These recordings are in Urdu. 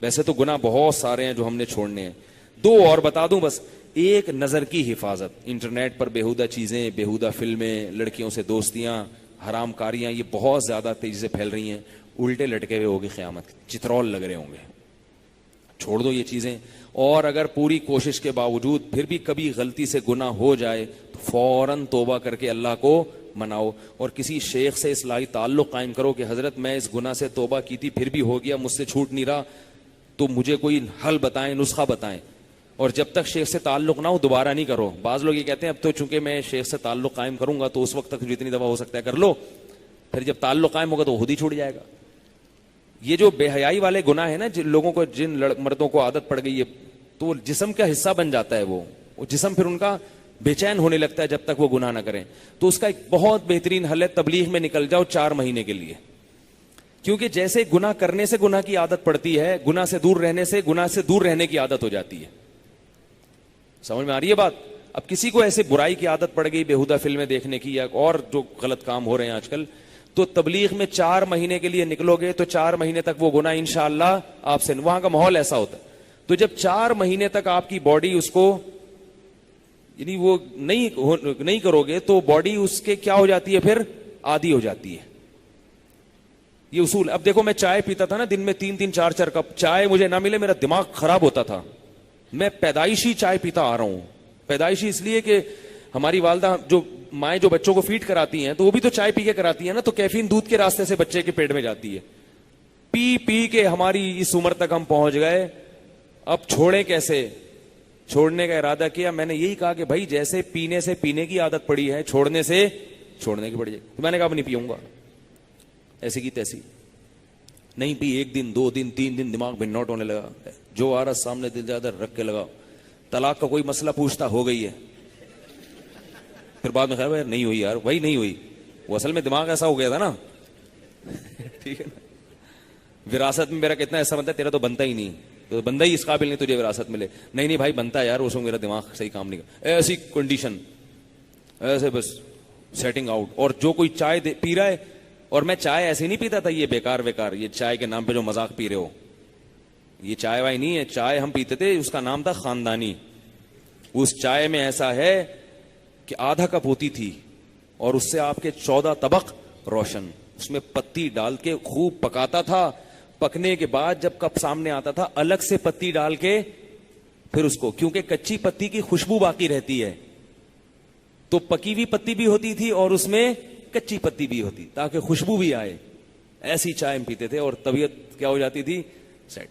ویسے تو گناہ بہت سارے ہیں جو ہم نے چھوڑنے ہیں. 2 اور بتا دوں بس. ایک نظر کی حفاظت. انٹرنیٹ پر بیہودہ چیزیں, بیہودہ فلمیں, لڑکیوں سے دوستیاں, حرام کاریاں, یہ بہت زیادہ تیزی سے پھیل رہی ہیں. الٹے لٹکے ہوئے ہوگی قیامت, چترول لگ رہے ہوں گے. چھوڑ دو یہ چیزیں. اور اگر پوری کوشش کے باوجود پھر بھی کبھی غلطی سے گناہ ہو جائے تو فوراً توبہ کر کے اللہ کو مناؤ, اور کسی شیخ سے اصلاحی تعلق قائم کرو کہ حضرت میں اس گناہ سے توبہ کی تھی پھر بھی ہو گیا, مجھ سے چھوٹ نہیں رہا, تو مجھے کوئی حل بتائیں, نسخہ بتائیں. اور جب تک شیخ سے تعلق نہ ہو دوبارہ نہیں کرو. بعض لوگ یہ کہتے ہیں اب تو چونکہ میں شیخ سے تعلق قائم کروں گا تو اس وقت تک جتنی دفعہ ہو سکتا ہے کر لو, پھر جب تعلق قائم ہوگا تو خود ہی چھوٹ جائے گا. یہ جو بے حیائی والے گناہ ہیں نا, جن لوگوں کو, جن مردوں کو عادت پڑ گئی ہے, تو جسم کا حصہ بن جاتا ہے وہ جسم پھر ان کا بے چین ہونے لگتا ہے جب تک وہ گناہ نہ کریں. تو اس کا ایک بہت بہترین حل ہے, تبلیغ میں نکل جاؤ 4 مہینے کے لیے. کیونکہ جیسے گناہ کرنے سے گناہ کی عادت پڑتی ہے, گناہ سے دور رہنے سے گناہ سے دور رہنے کی عادت ہو جاتی ہے. سمجھ میں آ رہی ہے بات؟ اب کسی کو ایسے برائی کی عادت پڑ گئی, بیہودہ فلمیں دیکھنے کی یا اور جو غلط کام ہو رہے ہیں آج کل, تو تبلیغ میں 4 مہینے کے لیے نکلو گے تو 4 مہینے تک وہ گناہ انشاءاللہ آپ سے, وہاں کا ماحول ایسا ہوتا ہے. تو جب 4 مہینے تک آپ کی باڈی اس کو یعنی وہ نہیں کرو گے تو باڈی اس کے کیا ہو جاتی ہے, پھر عادی ہو جاتی ہے. یہ اصول. اب دیکھو میں چائے پیتا تھا نا دن میں 3-3 4-4 کپ, چائے مجھے نہ ملے میرا دماغ خراب ہوتا تھا. میں پیدائشی چائے پیتا آ رہا ہوں. پیدائشی اس لیے کہ ہماری والدہ جو مائیں جو بچوں کو فیڈ کراتی ہیں تو وہ بھی تو چائے پی کے کراتی ہیں نا, تو کیفین دودھ کے راستے سے بچے کے پیٹ میں جاتی ہے. پی پی کے ہماری اس عمر تک ہم پہنچ گئے. اب چھوڑیں کیسے؟ چھوڑنے کا ارادہ کیا, میں نے یہی کہا کہ بھائی جیسے پینے سے پینے کی عادت پڑی ہے, چھوڑنے سے چھوڑنے کی پڑی ہے. تو میں نے کہا اب نہیں پیوں گا, ایسی کی تیسی نہیں پی. 1 دن 2 دن 3 دن دماغ بھنوٹ ہونے لگا, جو آ رہا سامنے دل زیادہ رکھ کے لگا. طلاق کا کوئی مسئلہ پوچھتا ہو گئی ہے, پھر بعد میں خیال یار نہیں ہوئی, یار وہی نہیں ہوئی, وہ اصل میں دماغ ایسا ہو گیا تھا نا. ٹھیک ہے نا, وراثت میں میرا کتنا ایسا بنتا ہے, تیرا تو بنتا ہی نہیں, تو بندہ ہی اس قابل نہیں تجھے وراثت ملے. نہیں بھائی بنتا ہے یار, اس میں میرا دماغ صحیح کام نہیں کرتا. ایسی کنڈیشن, ایسے بس سیٹنگ آؤٹ. اور جو کوئی چائے پی رہا ہے, اور میں چائے ایسے نہیں پیتا تھا یہ بیکار یہ چائے کے نام پہ جو مذاق پی رہے ہو, یہ چائے وائی نہیں ہے. چائے ہم پیتے تھے, اس کا نام تھا خاندانی. اس چائے میں ایسا ہے کہ آدھا کپ ہوتی تھی اور اس سے آپ کے 14 طبق روشن, اس میں پتی ڈال کے خوب پکاتا تھا. پکنے کے بعد جب کپ سامنے آتا تھا الگ سے پتی ڈال کے پھر اس کو, کیونکہ کچی پتی کی خوشبو باقی رہتی ہے, تو پکی ہوئی پتی بھی ہوتی تھی اور اس میں کچی پتی بھی ہوتی تاکہ خوشبو بھی آئے. ایسی چائے ہم پیتے تھے اور طبیعت کیا ہو جاتی تھی, سیٹ.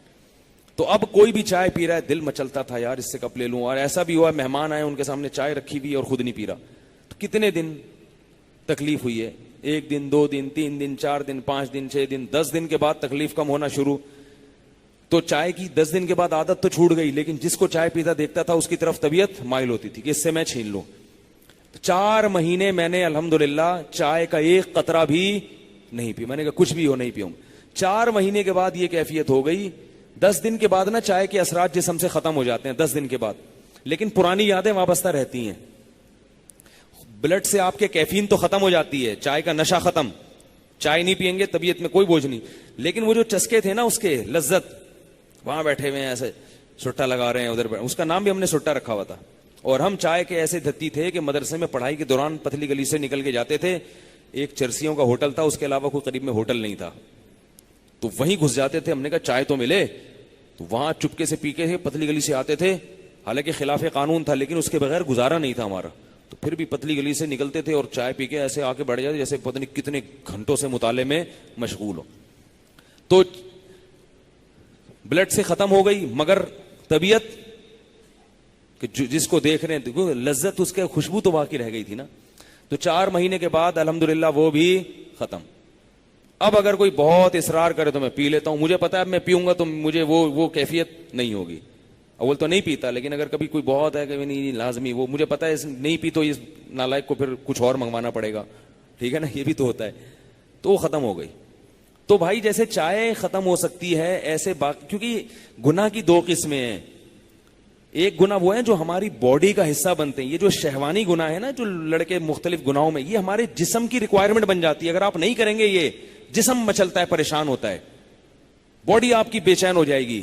تو اب کوئی بھی چائے پی رہا ہے, دل مچلتا تھا یار اس سے کپ لے لوں. اور ایسا بھی ہوا مہمان آئے, ان کے سامنے چائے رکھی ہوئی اور خود نہیں پی رہا. تو کتنے دن تکلیف ہوئی ہے, 1 دن 2 دن 3 دن 4 دن 5 دن 6 دن 10 دن کے بعد تکلیف کم ہونا شروع. تو چائے کی 10 دن کے بعد عادت تو چھوٹ گئی, لیکن جس کو چائے پیتا دیکھتا تھا اس کی طرف طبیعت مائل ہوتی تھی کہ اس سے میں چھین لوں. 4 مہینے میں نے الحمدللہ چائے کا ایک قطرہ بھی نہیں پی. میں نے کہا کچھ بھی ہو نہیں پیوں. 4 مہینے کے بعد یہ کیفیت ہو گئی. 10 دن کے بعد نا چائے کے اثرات جسم سے ختم ہو جاتے ہیں 10 دن کے بعد, لیکن پرانی یادیں وابستہ رہتی ہیں. بلڈ سے آپ کے کیفین تو ختم ہو جاتی ہے, چائے کا نشہ ختم, چائے نہیں پیئیں گے طبیعت میں کوئی بوجھ نہیں, لیکن وہ جو چسکے تھے نا اس کے لذت, وہاں بیٹھے ہوئے ہیں ایسے سٹا لگا رہے ہیں ادھر, اس کا نام بھی ہم نے سٹا رکھا ہوا تھا. اور ہم چائے کے ایسے دھتی تھے کہ مدرسے میں پڑھائی کے دوران پتلی گلی سے نکل کے جاتے تھے. ایک چرسیوں کا ہوٹل تھا, اس کے علاوہ کوئی قریب میں ہوٹل نہیں تھا, تو وہیں گھس جاتے تھے. ہم نے کہا چائے تو ملے, تو وہاں چپکے سے پی کے پتلی گلی سے آتے تھے. حالانکہ خلاف قانون تھا لیکن اس کے بغیر گزارا نہیں تھا ہمارا. تو پھر بھی پتلی گلی سے نکلتے تھے اور چائے پی کے ایسے آ کے بیٹھ جاتے جیسے پتہ نہیں کتنے گھنٹوں سے مطالعے میں مشغول ہو. تو بلڈ سے ختم ہو گئی, مگر طبیعت کہ جس کو دیکھ رہے ہیں لذت, اس کے خوشبو تو باقی رہ گئی تھی نا. تو 4 مہینے کے بعد الحمدللہ وہ بھی ختم. اب اگر کوئی بہت اصرار کرے تو میں پی لیتا ہوں. مجھے پتا ہے میں پیوں گا تو مجھے وہ کیفیت نہیں ہوگی. اول تو نہیں پیتا, لیکن اگر کبھی کوئی بہت ہے کہ نہیں لازمی, وہ مجھے پتا ہے نہیں پی تو اس نالائق کو پھر کچھ اور منگوانا پڑے گا. ٹھیک ہے نا, یہ بھی تو ہوتا ہے. تو وہ ختم ہو گئی. تو بھائی جیسے چائے ختم ہو سکتی ہے ایسے کیونکہ گناہ کی 2 قسمیں ہیں. ایک گناہ وہ ہے جو ہماری باڈی کا حصہ بنتے ہیں. یہ جو شہوانی گناہ ہے نا, جو لڑکے مختلف گناہوں میں, یہ ہمارے جسم کی ریکوائرمنٹ بن جاتی ہے. اگر آپ نہیں کریں گے یہ جسم مچلتا ہے, پریشان ہوتا ہے, باڈی آپ کی بے چین ہو جائے گی.